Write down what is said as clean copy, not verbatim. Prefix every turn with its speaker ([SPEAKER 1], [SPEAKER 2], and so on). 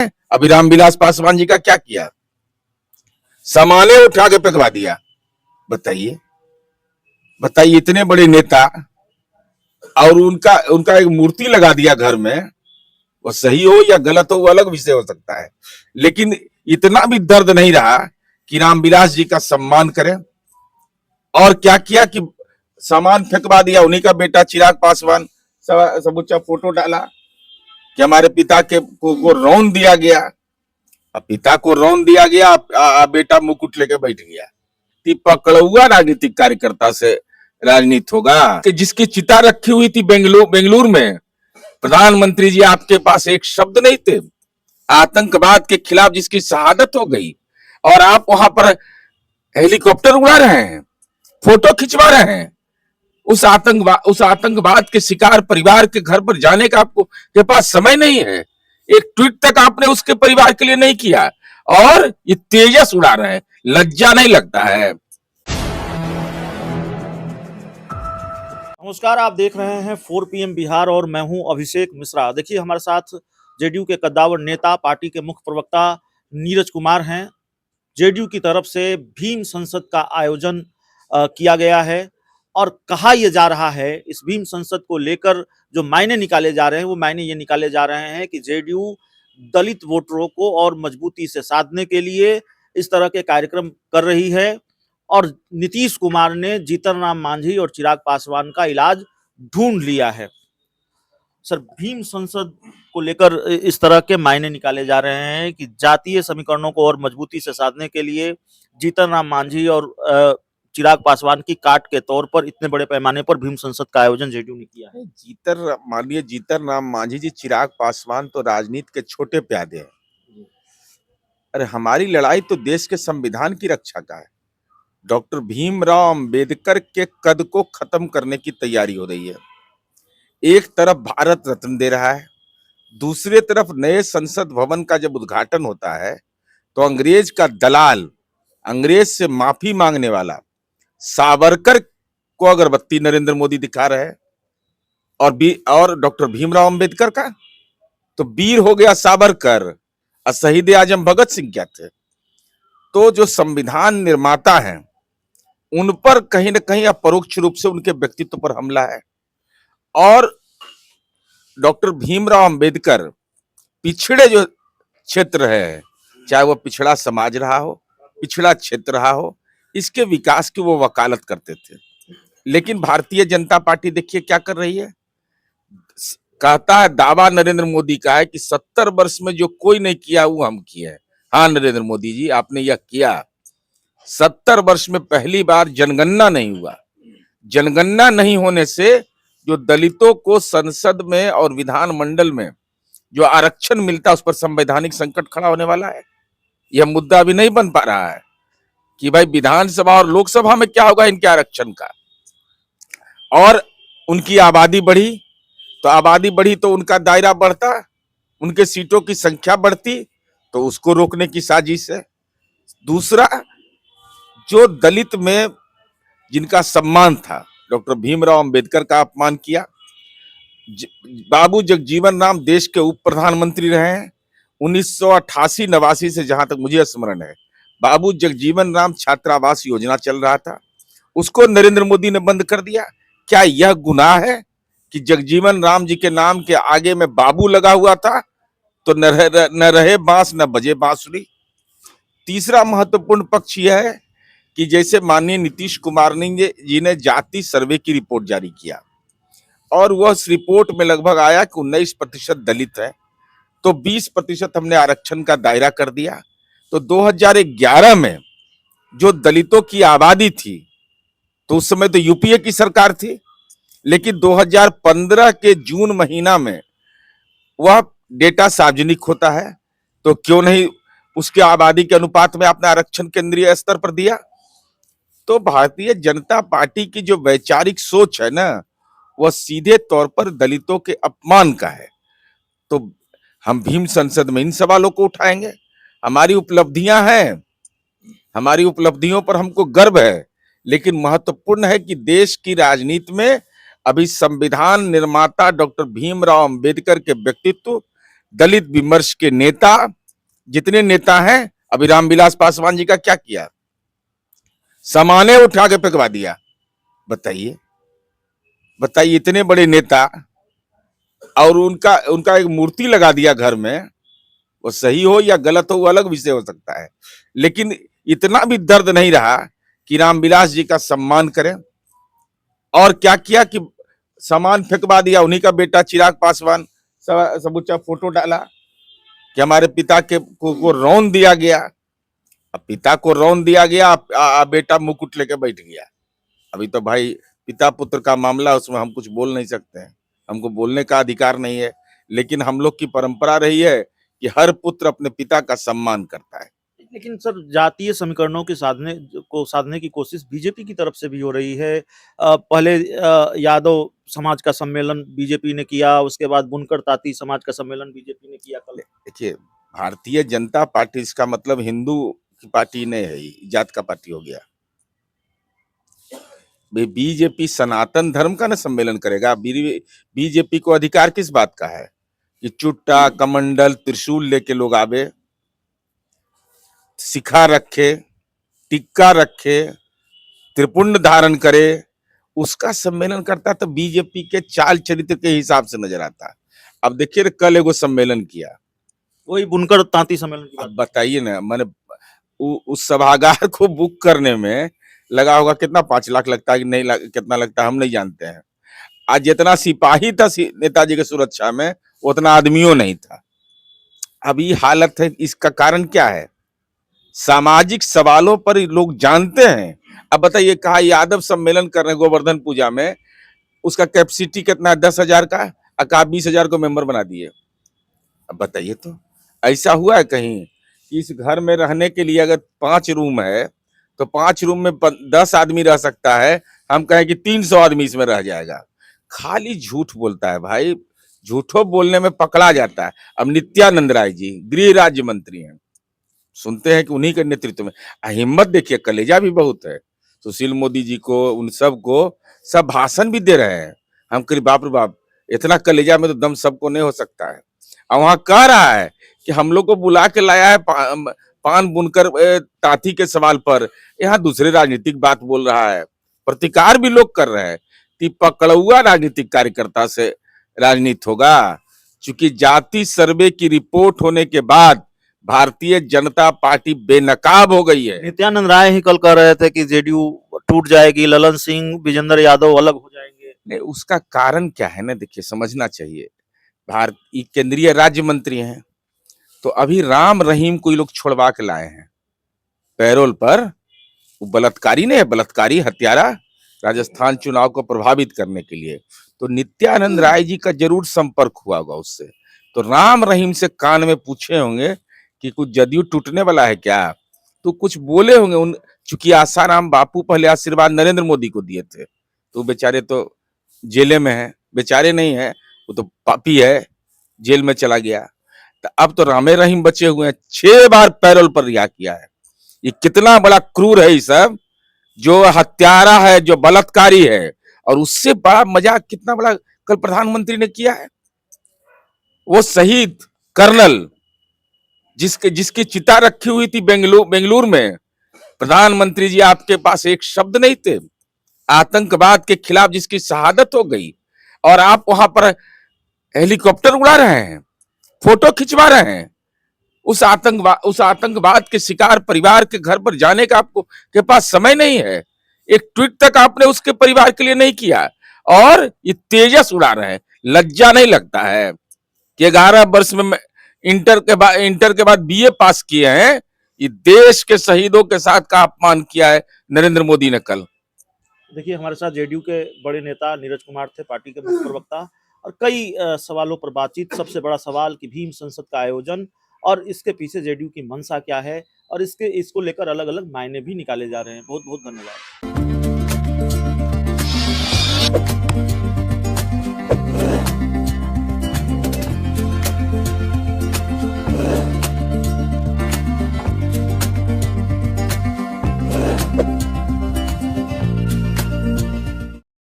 [SPEAKER 1] अभी रामविलास पासवान जी का क्या किया? सामाने उठा के फेंकवा दिया। बताइए बताइए, इतने बड़े नेता और उनका उनका एक मूर्ति लगा दिया घर में। वो सही हो या गलत हो वो अलग विषय हो सकता है, लेकिन इतना भी दर्द नहीं रहा कि रामविलास जी का सम्मान करें। और क्या किया कि सामान फेंकवा दिया। उन्हीं का बेटा चिराग पासवान समूचा फोटो डाला कि हमारे पिता को रौंद दिया गया। अब पिता को रौंद दिया गया, बेटा मुकुट लेके बैठ गया। पकड़ुआ राजनीतिक कार्यकर्ता से राजनीति होगा कि जिसकी चिता रखी हुई थी बेंगलुरु में। प्रधानमंत्री जी, आपके पास एक शब्द नहीं थे आतंकवाद के खिलाफ, जिसकी शहादत हो गई, और आप वहां पर हेलीकॉप्टर उड़ा रहे हैं, फोटो खिंचवा रहे हैं। उस आतंकवाद के शिकार परिवार के घर पर जाने का आपको के पास समय नहीं है। एक ट्वीट तक आपने उसके परिवार के लिए नहीं किया, और ये तेजस उड़ा रहे हैं। लज्जा नहीं लगता है?
[SPEAKER 2] नमस्कार, आप देख रहे हैं 4 PM बिहार और मैं हूं अभिषेक मिश्रा। देखिए, हमारे साथ जेडीयू के कद्दावर नेता, पार्टी के मुख्य प्रवक्ता नीरज कुमार हैं। जेडीयू की तरफ से भीम संसद का आयोजन किया गया है और कहा यह जा रहा है, इस भीम संसद को लेकर जो मायने निकाले जा रहे हैं वो मायने ये निकाले जा रहे हैं कि जेडीयू दलित वोटरों को और मजबूती से साधने के लिए इस तरह के कार्यक्रम कर रही है। और नीतीश कुमार ने जीतन राम मांझी और चिराग पासवान का इलाज ढूंढ लिया है। सर, भीम संसद को लेकर इस तरह के मायने निकाले जा रहे हैं कि जातीय समीकरणों को और मजबूती से साधने के लिए जीतन राम मांझी और चिराग पासवान की काट के तौर पर इतने बड़े पैमाने पर भीम संसद का आयोजन जेडीयू ने किया है।
[SPEAKER 1] माननीय जीतन राम मांझी जी, चिराग पासवान तो राजनीति के छोटे प्यादे हैं। अरे हमारी लड़ाई तो देश के संविधान की रक्षा का है। डॉक्टर भीमराव अंबेडकर के कद को खत्म करने की तैयारी हो रही है। एक तरफ भारत रत्न दे रहा है, दूसरे तरफ नए संसद भवन का जब उद्घाटन होता है तो अंग्रेज का दलाल, अंग्रेज से माफी मांगने वाला सावरकर को अगरबत्ती नरेंद्र मोदी दिखा रहे हैं, और डॉक्टर भीमराव अंबेडकर का तो वीर हो गया सावरकर, और शहीद आजम भगत सिंह क्या थे। तो जो संविधान निर्माता हैं उन पर कहीं ना कहीं अपरोक्ष रूप से उनके व्यक्तित्व पर हमला है। और डॉक्टर भीमराव अंबेडकर पिछड़े जो क्षेत्र है, चाहे वो पिछड़ा समाज रहा हो, पिछड़ा क्षेत्र रहा हो, इसके विकास की वो वकालत करते थे। लेकिन भारतीय जनता पार्टी देखिए क्या कर रही है। कहता है, दावा नरेंद्र मोदी का है कि 70 वर्ष में जो कोई नहीं किया वो हम किए। हाँ नरेंद्र मोदी जी, आपने यह किया। 70 वर्ष में पहली बार जनगणना नहीं हुआ। जनगणना नहीं होने से जो दलितों को संसद में और विधानमंडल में जो आरक्षण मिलता है उस पर संवैधानिक संकट खड़ा होने वाला है। यह मुद्दा अभी नहीं बन पा रहा है कि भाई विधानसभा और लोकसभा में क्या होगा इनके आरक्षण का। और उनकी आबादी बढ़ी तो उनका दायरा बढ़ता, उनके सीटों की संख्या बढ़ती, तो उसको रोकने की साजिश है। दूसरा, जो दलित में जिनका सम्मान था, डॉक्टर भीमराव अंबेडकर का अपमान किया। बाबू जगजीवन राम देश के उप प्रधानमंत्री रहे हैं 1988-89 से, जहां तक मुझे स्मरण है। बाबू जगजीवन राम छात्रावास योजना चल रहा था, उसको नरेंद्र मोदी ने बंद कर दिया। क्या यह गुनाह है कि जगजीवन राम जी के नाम के आगे में बाबू लगा हुआ था तो न रहे बांस न बजे बांसुरी। तीसरा महत्वपूर्ण पक्ष यह है कि जैसे माननीय नीतीश कुमार जी ने जाति सर्वे की रिपोर्ट जारी किया और वह इस रिपोर्ट में लगभग आया कि 19% दलित है, तो 20% हमने आरक्षण का दायरा कर दिया। तो 2011 में जो दलितों की आबादी थी, तो उस समय तो यूपीए की सरकार थी, लेकिन 2015 के जून महीना में वह डेटा सार्वजनिक होता है, तो क्यों नहीं उसके आबादी के अनुपात में आपने आरक्षण केंद्रीय स्तर पर दिया। तो भारतीय जनता पार्टी की जो वैचारिक सोच है ना, वह सीधे तौर पर दलितों के अपमान का है। तो हम भीम संसद में इन सवालों को उठाएंगे। हमारी उपलब्धियां हैं, हमारी उपलब्धियों पर हमको गर्व है, लेकिन महत्वपूर्ण है कि देश की राजनीति में अभी संविधान निर्माता डॉक्टर भीमराव अंबेडकर के व्यक्तित्व, दलित विमर्श के नेता जितने नेता हैं, अभी रामविलास पासवान जी का क्या किया, सामाने उठा के फेंकवा दिया। बताइए बताइए, इतने बड़े नेता और उनका उनका एक मूर्ति लगा दिया घर में। वो सही हो या गलत हो वो अलग विषय हो सकता है, लेकिन इतना भी दर्द नहीं रहा कि रामविलास जी का सम्मान करें। और क्या किया कि सामान फेंकवा दिया। उन्हीं का बेटा चिराग पासवान सबूचा फोटो डाला कि हमारे पिता के को रौंद दिया गया। अब पिता को रौंद दिया गया, बेटा मुकुट लेके बैठ गया। अभी तो भाई पिता पुत्र का मामला, उसमें हम कुछ बोल नहीं सकते हैं, हमको बोलने का अधिकार नहीं है। लेकिन हम लोग की परंपरा रही है कि हर पुत्र अपने पिता का सम्मान करता है।
[SPEAKER 2] लेकिन सर, जातीय समीकरणों के साधने की कोशिश बीजेपी की तरफ से भी हो रही है। पहले यादव समाज का सम्मेलन बीजेपी ने किया, उसके बाद बुनकर तांती समाज का सम्मेलन बीजेपी ने किया। कल
[SPEAKER 1] देखिए, भारतीय जनता पार्टी, इसका मतलब हिंदू की पार्टी नहीं है, जात का पार्टी हो गया। बीजेपी सनातन धर्म का ना सम्मेलन करेगा। बीजेपी को अधिकार किस बात का है कि चुट्टा कमंडल त्रिशूल लेके लोग आवे, शिखा रखे, टिक्का रखे, त्रिपुंड धारण करे, उसका सम्मेलन करता तो बीजेपी के चाल चरित्र के हिसाब से नजर आता। अब देखिए, कल एगो सम्मेलन किया,
[SPEAKER 2] वही बुनकर तांती सम्मेलन की बात।
[SPEAKER 1] अब बताइए ना, मैंने उस सभागार को बुक करने में लगा होगा कितना, 5 लाख लगता है कि नहीं, कितना लगता है हम नहीं जानते हैं। आज जितना सिपाही था नेताजी के सुरक्षा में, उतना आदमियों नहीं था। अब ये हालत है, इसका कारण क्या है? सामाजिक सवालों पर लोग जानते हैं। अब बताइए, कहा यादव सम्मेलन कर रहे गोवर्धन पूजा में, उसका कैपेसिटी कितना है? 10,000 का, कहा 20,000 को मेंबर बना दिए। अब बताइए, तो ऐसा हुआ है कहीं कि इस घर में रहने के लिए अगर 5 रूम है तो 5 रूम में 10 आदमी रह सकता है, हम कहें कि 300 आदमी इसमें रह जाएगा। खाली झूठ बोलता है भाई, झूठो बोलने में पकड़ा जाता है। अब नित्यानंद राय जी गृह राज्य मंत्री हैं, सुनते हैं कि उन्हीं के नेतृत्व में, हिम्मत देखिए, कलेजा भी बहुत है। सुशील मोदी जी को, उन सब को, सब भाषण भी दे रहे हैं। हम करीब बाप रे बाप, इतना कलेजा में तो दम सबको नहीं हो सकता है। और वहां कह रहा है कि हम लोग को बुला के लाया है पान बुनकर तांती के सवाल पर, यहाँ दूसरे राजनीतिक बात बोल रहा है। प्रतिकार भी लोग कर रहे हैं कि पकड़ुआ राजनीतिक कार्यकर्ता से राजनीति होगा। चूंकि जाति सर्वे की रिपोर्ट होने के बाद भारतीय जनता पार्टी बेनकाब हो गई है।
[SPEAKER 2] नित्यानंद राय ही कल कह रहे थे कि जेडीयू टूट जाएगी, ललन सिंह विजेंद्र यादव अलग हो जाएंगे।
[SPEAKER 1] नहीं, उसका कारण क्या है ना, देखिए समझना चाहिए। भारतीय केंद्रीय राज्य मंत्री हैं, तो अभी राम रहीम को ये लोग छोड़वा के लाए हैं पैरोल पर। वो बलात्कारी नहीं है, बलात्कारी हत्यारा, राजस्थान चुनाव को प्रभावित करने के लिए। तो नित्यानंद राय जी का जरूर संपर्क हुआ होगा उससे, तो राम रहीम से कान में पूछे होंगे कि कुछ जदयू टूटने वाला है क्या, तो कुछ बोले होंगे। उन चूंकि आसाराम बापू पहले आशीर्वाद नरेंद्र मोदी को दिए थे, तो बेचारे तो जेले में है, बेचारे नहीं है, वो तो पापी है, जेल में चला गया। तो अब तो रामे रहीम बचे हुए हैं, 6 बार पैरोल पर रिहा किया है। ये कितना बड़ा क्रूर है ये सब, जो हत्यारा है, जो बलात्कारी है। और उससे बड़ा मजाक कितना बड़ा कल प्रधानमंत्री ने किया है। वो शहीद कर्नल जिसकी चिता रखी हुई थी बेंगलुरु में, प्रधानमंत्री जी आपके पास एक शब्द नहीं थे। आतंकवाद के खिलाफ जिसकी शहादत हो गई, और आप वहां पर हेलीकॉप्टर उड़ा रहे हैं, फोटो खिंचवा रहे हैं। उस आतंकवाद के शिकार परिवार के घर पर जाने का आपको के पास समय नहीं है। एक ट्वीट तक आपने उसके परिवार के लिए नहीं किया, और ये तेजस उड़ा रहे हैं। लज्जा नहीं लगता है कि 11 वर्ष में इंटर के बाद बीए पास किए हैं। ये देश के शहीदों के साथ का अपमान किया है नरेंद्र मोदी ने कल।
[SPEAKER 2] देखिए, हमारे साथ जेडीयू के बड़े नेता नीरज कुमार थे, पार्टी के मुख्य प्रवक्ता, और कई सवालों पर बातचीत। सबसे बड़ा सवाल कि भीम संसद का आयोजन और इसके पीछे जेडीयू की मंशा क्या है, और इसको लेकर अलग अलग मायने भी निकाले जा रहे हैं। बहुत बहुत धन्यवाद।